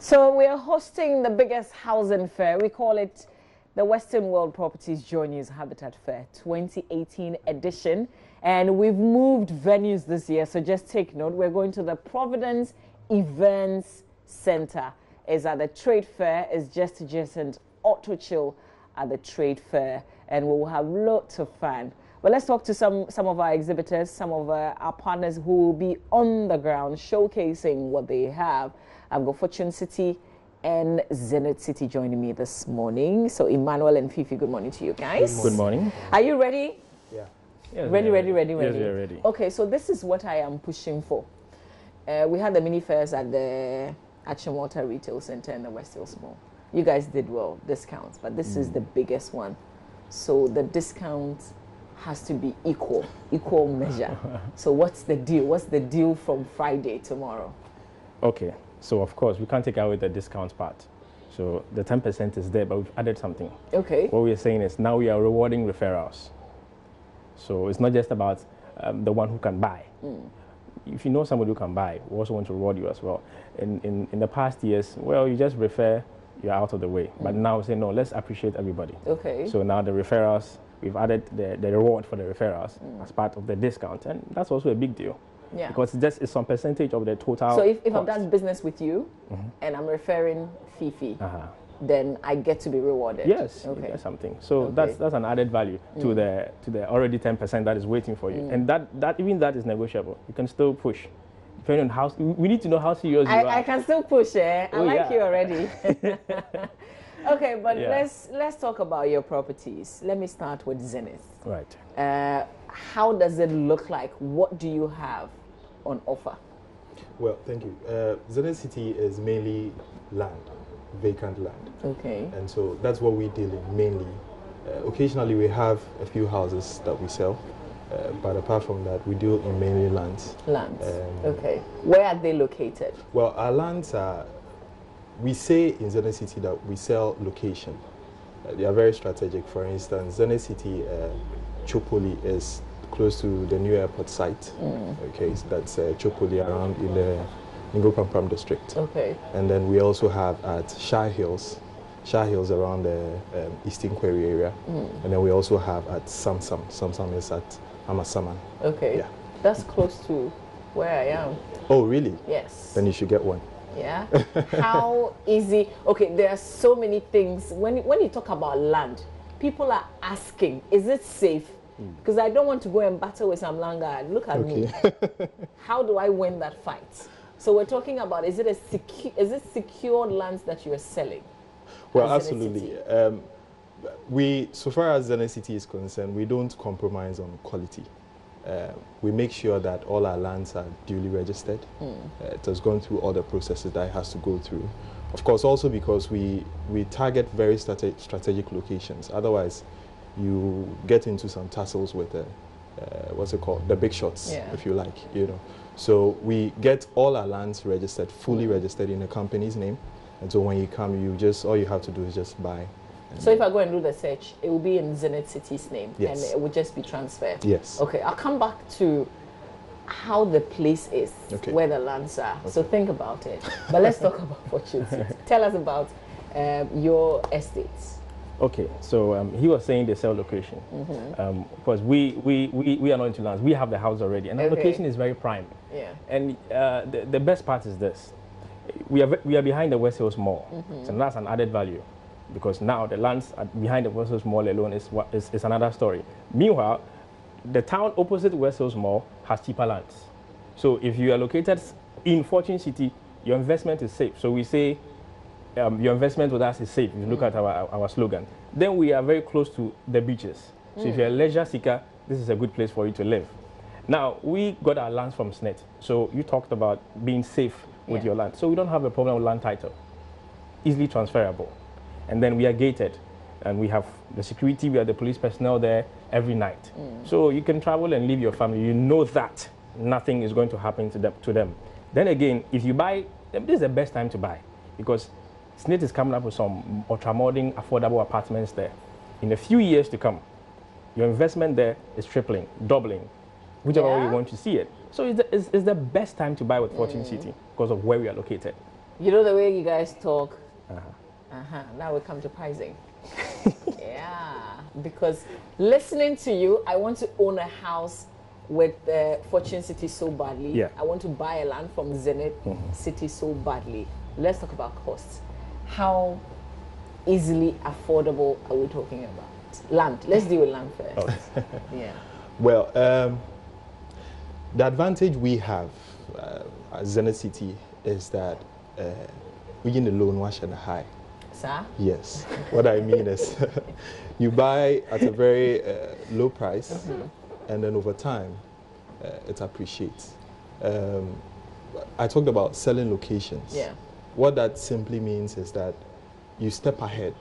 So we are hosting the biggest housing fair. We call it the Western World Properties JoyNews Habitat Fair 2018 edition. And we've moved venues this year, so just take note. We're going to the Providence Events Center. It's at the Trade Fair. It's just adjacent Auto Chill at the Trade Fair. And we'll have lots of fun. But let's talk to some of our exhibitors, some of our partners who will be on the ground showcasing what they have. I've got Fortune City and Zenith City joining me this morning. So Emmanuel and Fifi, good morning to you guys. Good morning. Are you ready? Yeah. Yes, ready. Yes, we are ready. Okay, so this is what I am pushing for. We had the mini fairs at the Achimota Retail Center in the West Hills Mall. You guys did well, discounts, but this is the biggest one. So the discount has to be equal measure. So what's the deal? What's the deal from Friday tomorrow? Okay, so of course we can't take away the discount part. So the 10% is there, but we've added something. Okay. What we're saying is now we are rewarding referrals. So it's not just about the one who can buy. If you know somebody who can buy, we also want to reward you as well. In the past years, well, you just refer, you're out of the way. But now we say, no, let's appreciate everybody. Okay. So now the referrals, we've added the reward for the referrals as part of the discount. And that's also a big deal. Yeah. Because it's some percentage of the total. So if I've done business with you and I'm referring Fifi, then I get to be rewarded. Yes, okay. you get something. So that's an added value to the already 10% that is waiting for you. And that is negotiable. You can still push. Depending on how we need to know how serious you are. I can still push, eh? I like you already. Okay, but let's talk about your properties. Let me start with Zenith. Right. How does it look like? What do you have on offer? Well, thank you. Zenith City is mainly land, vacant land. Okay. And so that's what we deal in mainly. Occasionally we have a few houses that we sell, but apart from that, we deal in mainly lands. Lands. Okay. Where are they located? Well, our lands are, we say in Zenith City that we sell location. They are very strategic. For instance, Zenith City, Chopoli is close to the new airport site. Okay, so that's Chopoli around in the Ningo district. Okay. And then we also have at Shah Hills around the Eastern Quarry area. And then we also have at Samsam. Samsam is at Amasaman. Okay. Yeah. That's close to where I am. Oh, really? Yes. Then you should get one. Yeah. How easy? Okay, there are so many things. When you talk about land, people are asking, is it safe? Because I don't want to go and battle with some langa. Look at me. How do I win that fight? So we're talking about, is it secured lands that you are selling? Well, absolutely. So far as Zenith City is concerned, we don't compromise on quality. We make sure that all our lands are duly registered. It has gone through all the processes that it has to go through. Of course, also because we target very strategic locations. Otherwise, you get into some tussles with what's it called, the big shots, if you like, you know. So we get all our lands registered, fully registered in the company's name, and so when you come, all you have to do is just buy. So if I go and do the search, it will be in Zenith City's name, and it will just be transferred. Yes. Okay, I'll come back to how the place is, where the lands are. So think about it. But let's talk about Fortune City. Tell us about your estates. Okay, so he was saying the sell location. Because we are not into lands. We have the house already, and the location is very prime. Yeah. And the best part is this: we are behind the West Hills Mall, so that's an added value, because now the lands behind the West Hills Mall alone is another story. Meanwhile, the town opposite West Hills Mall has cheaper lands. So if you are located in Fortune City, your investment is safe. So we say, your investment with us is safe. If you look at our slogan. Then we are very close to the beaches. So if you're a leisure seeker, this is a good place for you to live. Now, we got our lands from SNET. So you talked about being safe with your land. So we don't have a problem with land title. Easily transferable. And then we are gated. And we have the security, we have the police personnel there every night. So you can travel and leave your family. You know that nothing is going to happen to them. Then again, if you buy, this is the best time to buy, because SNET is coming up with some ultra-modern, affordable apartments there. In a few years to come, your investment there is tripling, doubling, whichever way you want to see it. So it's the best time to buy with Fortune City because of where we are located. You know the way you guys talk. Now we come to pricing. Yeah, because listening to you, I want to own a house with Fortune City so badly. Yeah. I want to buy a land from Zenith City so badly. Let's talk about costs. How easily affordable are we talking about? Land. Let's deal with land first. Oh. Yeah. Well, the advantage we have at Zenith City is that we get the loan wash and high. Sir? Yes. What I mean is you buy at a very low price and then over time it appreciates. I talked about selling locations. Yeah. What that simply means is that you step ahead.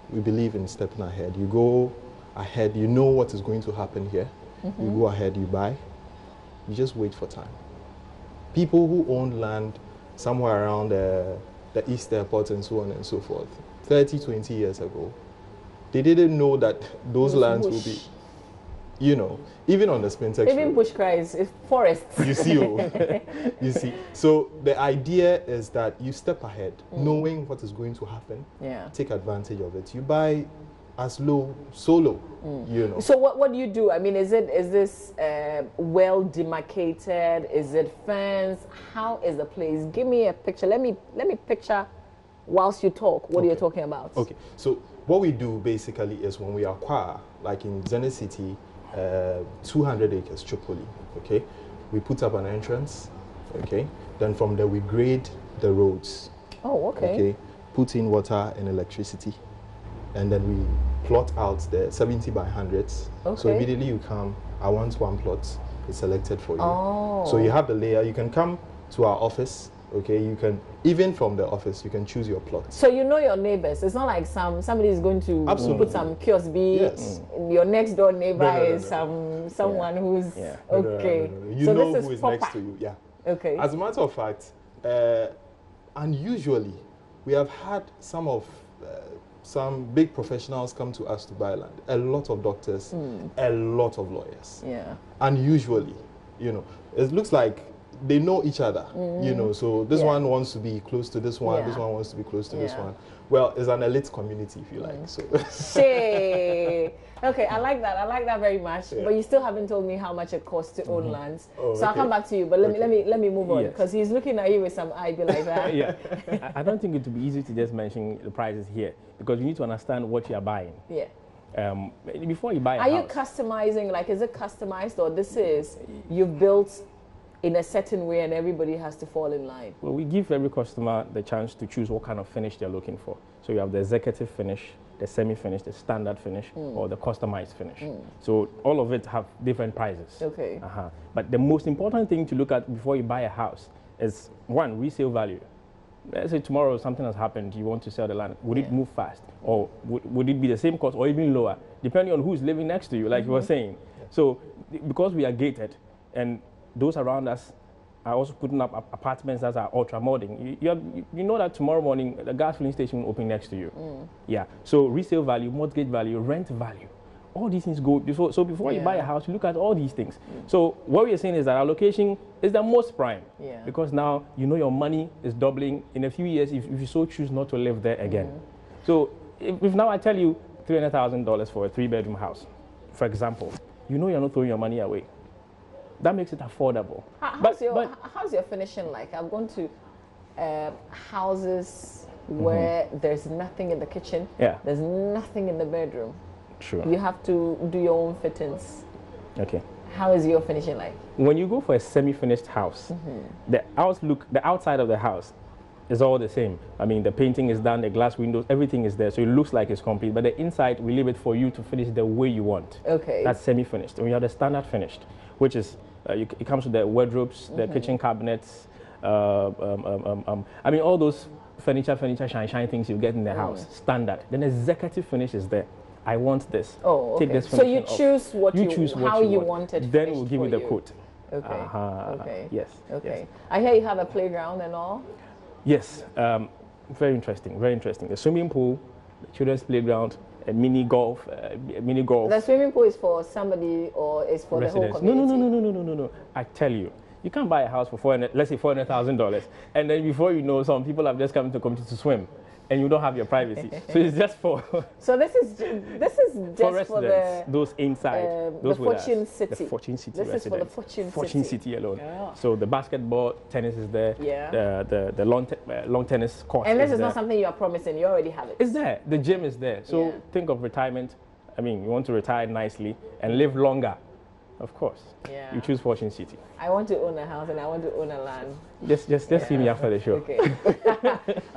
We believe in stepping ahead. You go ahead, you know what is going to happen here. You go ahead, you buy. You just wait for time. People who own land somewhere around the East Airport and so on and so forth, 30, 20 years ago, they didn't know that those lands will be, you know, even on the Spintex even Road. bush cries, it's forests. You see, you see. So the idea is that you step ahead, knowing what is going to happen. Yeah. Take advantage of it. You buy as low, so low, you know. So what do you do? I mean, is this well demarcated? Is it fenced? How is the place? Give me a picture. Let me picture whilst you talk what you're talking about. Okay. So what we do basically is when we acquire, like in Zenith City, 200 acres, Tripoli, okay? We put up an entrance, okay? Then from there we grade the roads. Oh, okay. Okay? Put in water and electricity. And then we plot out the 70 by 100s. Okay. So immediately you come, I want one plot, it's selected for you. Oh. So you have the layer, you can come to our office, okay? You can, even from the office, you can choose your plot. So you know your neighbors. It's not like somebody is going to put some kiosk B. Yes. Your next door neighbor No. is someone who's okay. No. You so know this who is proper. next to you, yeah. Okay. As a matter of fact, unusually, we have had some big professionals come to us to buy land. A lot of doctors, a lot of lawyers. Yeah. Unusually, you know, it looks like they know each other, you know, so this one wants to be close to this one, this one wants to be close to this one. Well, it's an elite community, if you like. So. Okay, I like that very much. Yeah. But you still haven't told me how much it costs to own lands. Oh, so I'll come back to you. But let me move on, Yes. because he's looking at you with some eye like that. Yeah. I don't think it would be easy to just mention the prices here, because you need to understand what you are buying. Yeah. Before you buy a Are you house. customizing? Like, is it customized, or this is you've built in a certain way and everybody has to fall in line? Well, we give every customer the chance to choose what kind of finish they're looking for. So you have the executive finish, the semi-finish, the standard finish, or the customized finish. So all of it have different prices. Okay. But the most important thing to look at before you buy a house is, one, resale value. Let's say tomorrow something has happened, you want to sell the land. Would it move fast? Or would it be the same cost or even lower, depending on who's living next to you, like you were saying. So because we are gated and those around us are also putting up apartments that are ultra modern, you know that tomorrow morning the gas filling station will open next to you. Yeah. So resale value, mortgage value, rent value, all these things go before. So before you buy a house, you look at all these things. So what we are saying is that our location is the most prime, because now you know your money is doubling in a few years if you so choose not to live there again. So if now I tell you $300,000 for a 3-bedroom house, for example, you know you're not throwing your money away. That makes it affordable. How's your finishing like? I've gone to houses where there's nothing in the kitchen. Yeah. There's nothing in the bedroom. Sure. You have to do your own fittings. Okay. How is your finishing like? When you go for a semi-finished house, the outside of the house is all the same. I mean, the painting is done, the glass windows, everything is there, so it looks like it's complete. But the inside, we leave it for you to finish the way you want. Okay. That's semi-finished. And we have the standard finished, which is it comes with the wardrobes, the kitchen cabinets. I mean, all those furniture, shine things you get in the house, standard. Then executive finish is there. I want this. Oh, okay. Take this so you off. choose how you want it. Then we'll give you the quote. Okay. Okay. Yes. Okay. Yes. I hear you have a playground and all. Yes. Very interesting. Very interesting. The swimming pool, the children's playground, a mini golf. The swimming pool is for somebody or is for residents. the whole community? No. I tell you, You can't buy a house for let's say $400,000, and then before you know, some people have just come to community to swim, and you don't have your privacy. So it's just for. So this is just for those inside, those the Fortune City. The Fortune City This residents. is for the Fortune City alone. Yeah. So the basketball, tennis is there. Yeah. The long tennis court. And this is there. not something you are promising. You already have it. It's there. The gym is there. So think of retirement. I mean, you want to retire nicely and live longer. Of course. Yeah. You choose Fortune City. I want to own a house and I want to own a land. Just see me after the show. Okay.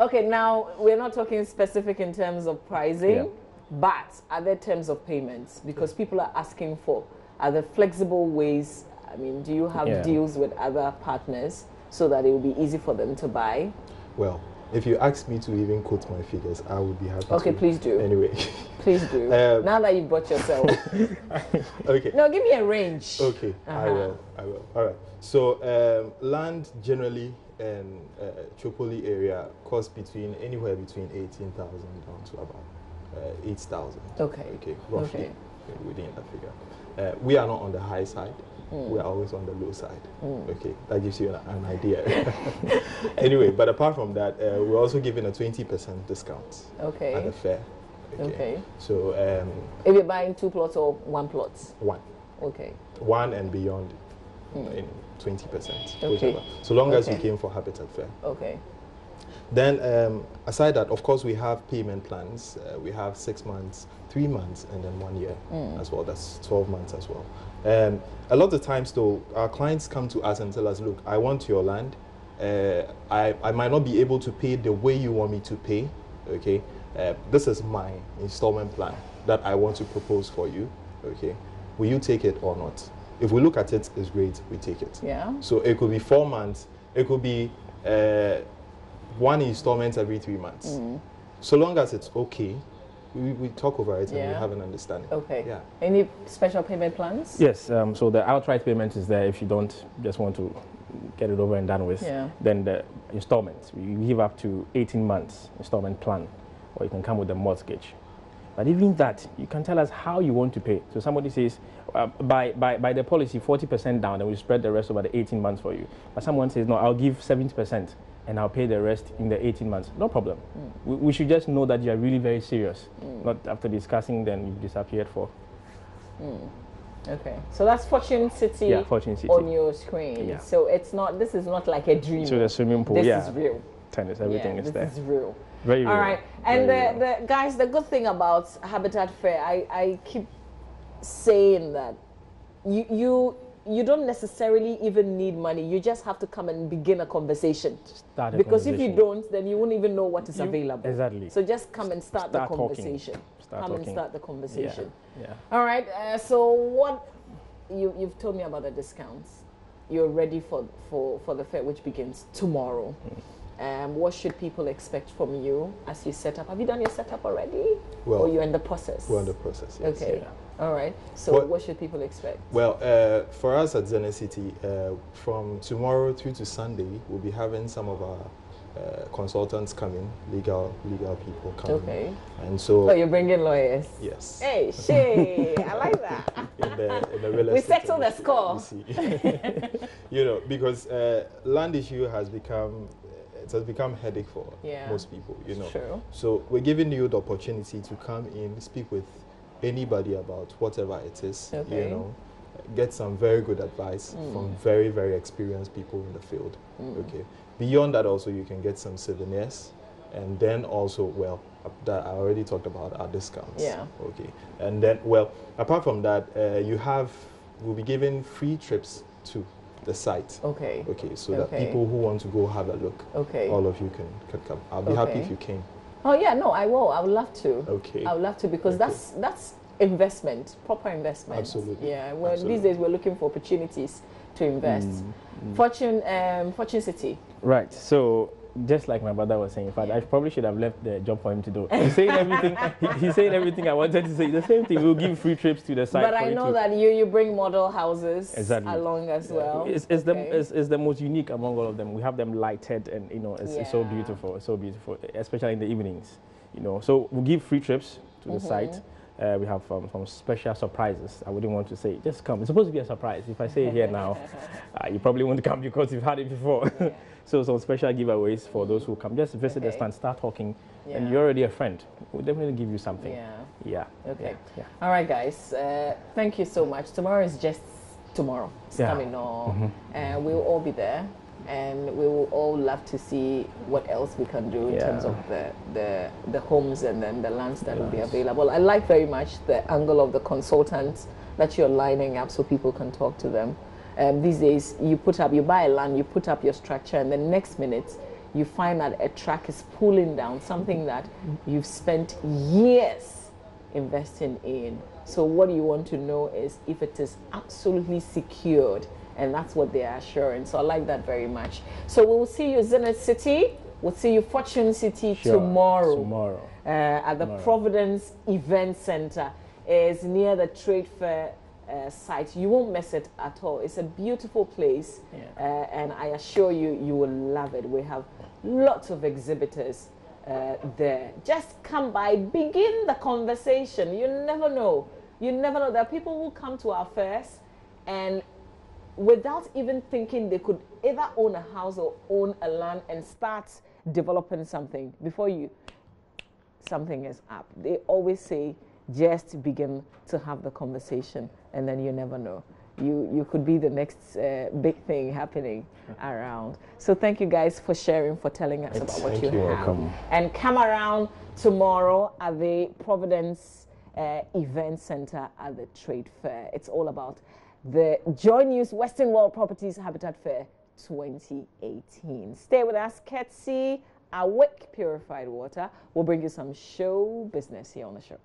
Okay, now we're not talking specific in terms of pricing, but are there terms of payments? Because people are asking for, are there flexible ways? I mean, do you have deals with other partners so that it will be easy for them to buy? Well, if you ask me to even quote my figures, I would be happy to. Okay, please do. Anyway. Please do. Now that you've brought yourself. Okay. No, give me a range. Okay, I will. All right. So land generally in Tripoli area costs anywhere between 18,000 down to about 8,000. Okay. Okay, roughly within that figure. We are not on the high side. We are always on the low side. Okay, that gives you an idea. Anyway, but apart from that, we're also giving a 20% discount at the fair. Okay. So if you're buying 2 plots or 1 plot? 1. Okay. 1 and beyond, in 20%. Okay. Whichever. So long as you came for Habitat Fair. Okay. Then aside that, of course, we have payment plans. We have 6 months, 3 months, and then 1 year as well. That's 12 months as well. A lot of times, though, our clients come to us and tell us, look, I want your land. I might not be able to pay the way you want me to pay. Okay, this is my installment plan that I want to propose for you. Okay, will you take it or not? If we look at it, it's great, we take it. Yeah. So it could be 4 months. It could be 1 installment every 3 months. So long as it's okay, we talk over it and we have an understanding. Okay. Yeah. Any special payment plans? Yes. So the outright payment is there if you don't just want to get it over and done with. Yeah. Then the installments, we give up to 18 months installment plan, or you can come with a mortgage. But even that, you can tell us how you want to pay. So somebody says, by the policy, 40% down, and we spread the rest over the 18 months for you. But someone says, no, I'll give 70%, and I'll pay the rest in the 18 months. No problem. We should just know that you are really very serious. Not after discussing, then you've disappeared for. Okay. So that's Fortune City, Fortune City on your screen. Yeah. So this is not like a dream. So the swimming pool, this is real. Tennis, everything is there. This is real. Very real. All right. And the guys, the good thing about Habitat Fair, I keep saying that you don't necessarily even need money. You just have to come and begin a conversation. Because if you don't, then you won't even know what is available. Exactly. So just come and start the conversation. And start the conversation. Yeah. All right. So what you've told me about the discounts. You're ready for the fair, which begins tomorrow. What should people expect from you as you set up? Have you done your setup already? Well, or you're in the process? We're in the process, yes. Okay. Yeah. All right. So what should people expect? Well, for us at Zenith City, from tomorrow through to Sunday, we'll be having some of our consultants coming, legal people coming. Okay. And so... Oh, you're bringing lawyers? Yes. Hey, Shay, I like that. In the real estate we settle the score. You know, because land issue has become headache for most people, you know. True. So we're giving you the opportunity to come in, speak with anybody about whatever it is, you know, get some very good advice from very, very experienced people in the field. Okay. Beyond that, also, you can get some souvenirs, and then also, well, that I already talked about our discounts. Yeah. Okay. And then, well, apart from that, we'll be giving free trips to the site. Okay. Okay. So that people who want to go have a look, all of you can come. I'll be happy if you came. Oh yeah, no, I will. I would love to. Okay. I would love to, because that's investment, proper investment. Absolutely. Yeah. Well, these days we're looking for opportunities to invest. Fortune City. Right. So just like my brother was saying, in fact, I probably should have left the job for him to do. He's saying everything. He's saying everything I wanted to say. The same thing. We'll give free trips to the site. But I know that you bring model houses along as well. It's the most unique among all of them. We have them lighted, and you know, it's so beautiful. It's so beautiful, especially in the evenings. You know, so we'll give free trips to the site. We have some special surprises. I wouldn't want to say, just come. It's supposed to be a surprise. If I say it here now, you probably won't come because you've had it before. Yeah. So some special giveaways for those who come. Just visit the stand, start talking, and you're already a friend. We'll definitely give you something. Yeah. Okay. Yeah. All right, guys. Thank you so much. Tomorrow is just tomorrow. It's coming on. We'll all be there. And we will all love to see what else we can do in terms of the homes and then the lands that will be available. I like very much the angle of the consultants that you're lining up so people can talk to them. These days, you buy a land, you put up your structure, and the next minute, you find that a truck is pulling down something that you've spent years investing in. So what you want to know is if it is absolutely secured. And that's what they are assuring. So I like that very much. So we'll see you Zenith City. We'll see you Fortune City tomorrow. At the Providence Event Center. It's near the Trade Fair site. You won't miss it at all. It's a beautiful place. And I assure you, you will love it. We have lots of exhibitors there. Just come by, begin the conversation. You never know. You never know. There are people who come to our fairs and without even thinking they could either own a house or own a land and start developing something before something is up. They always say just begin to have the conversation and then you never know. You could be the next big thing happening around. So thank you guys for sharing, for telling us about what you have. Welcome. And come around tomorrow at the Providence Event Center at the Trade Fair. It's all about the JoyNews Western World Properties Habitat Fair 2018. Stay with us, courtesy Awake Purified Water. We'll bring you some show business here on the show.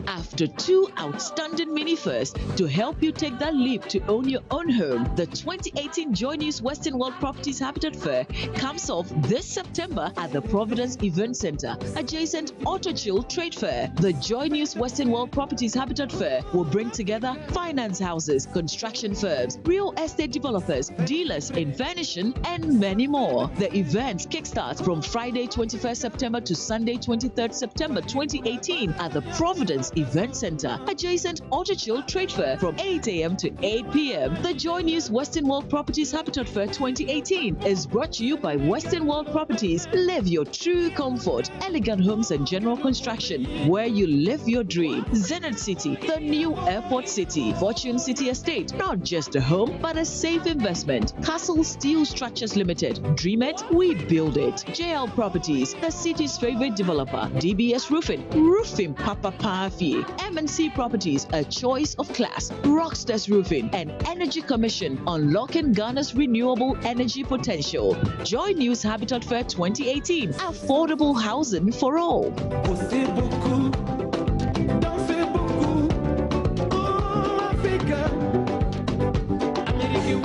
After 2 outstanding mini fairs to help you take that leap to own your own home, the 2018 JoyNews Western World Properties Habitat Fair comes off this September at the Providence Event Center, adjacent Auto Chill Trade Fair. The JoyNews Western World Properties Habitat Fair will bring together finance houses, construction firms, real estate developers, dealers in furnishing, and many more. The event kickstarts from Friday 21st September to Sunday 23rd September 2018 at the Providence Event Center, adjacent Auto Chill Trade Fair from 8 a.m. to 8 p.m. The JoyNews Western World Properties Habitat Fair 2018 is brought to you by Western World Properties. Live your true comfort, elegant homes and general construction, where you live your dream. Zenith City, the new airport city. Fortune City Estate, not just a home, but a safe investment. Castle Steel Structures Limited, dream it, we build it. JL Properties, the city's favorite developer. DBS Roofing, roofing Papa Pafi. M&C Properties, a choice of class. Rockstars Roofing and Energy Commission, unlocking Ghana's renewable energy potential. JoyNews Habitat Fair 2018, affordable housing for all.